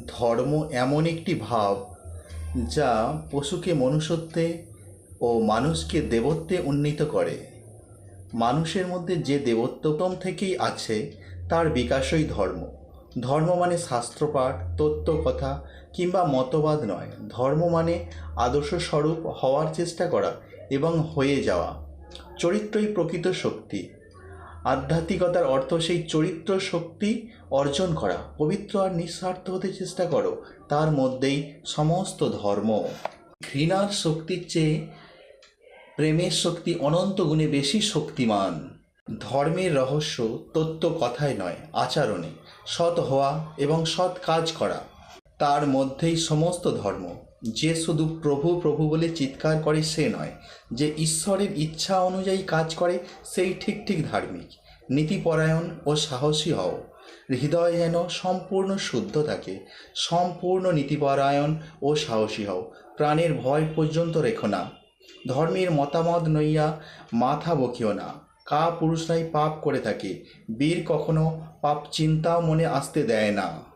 ধর্ম এমন একটি ভাব যা পশুকে মনুষ্যত্বে ও মানুষকে দেবত্বে উন্নীত করে। মানুষের মধ্যে যে দেবত্বতম থেকেই আছে তার বিকাশই ধর্ম। ধর্ম মানে শাস্ত্রপাঠ, তত্ত্বকথা কিংবা মতবাদ নয়। ধর্ম মানে আদর্শস্বরূপ হওয়ার চেষ্টা করা এবং হয়ে যাওয়া। চরিত্রই প্রকৃত শক্তি। আধ্যাত্মিকতার অর্থ সেই চরিত্র শক্তি অর্জন করা। পবিত্র আর নিঃস্বার্থ হতে চেষ্টা করো, তার মধ্যেই সমস্ত ধর্ম। ঘৃণার শক্তির চেয়ে প্রেমের শক্তি অনন্ত গুণে বেশি শক্তিমান। ধর্মের রহস্য তত্ত্ব কথায় নয়, আচরণে। সৎ হওয়া এবং সৎ কাজ করা, তার মধ্যেই সমস্ত ধর্ম। যে শুধু প্রভু প্রভু বলে চিৎকার করে সে নয়, যে ঈশ্বরের ইচ্ছা অনুযায়ী কাজ করে সেই ঠিক ঠিক ধার্মিক। নীতিপরায়ণ ও সাহসী হও। হৃদয় যেন সম্পূর্ণ শুদ্ধ থাকে। সম্পূর্ণ নীতিপরায়ণ ও সাহসী হও। প্রাণের ভয় পর্যন্ত রেখো না। ধর্মের মতামত নইয়া মাথা বকিও না। পুরুষরাই পাপ করে থাকে, বীর কখনো পাপ চিন্তাও মনে আসতে দেয় না।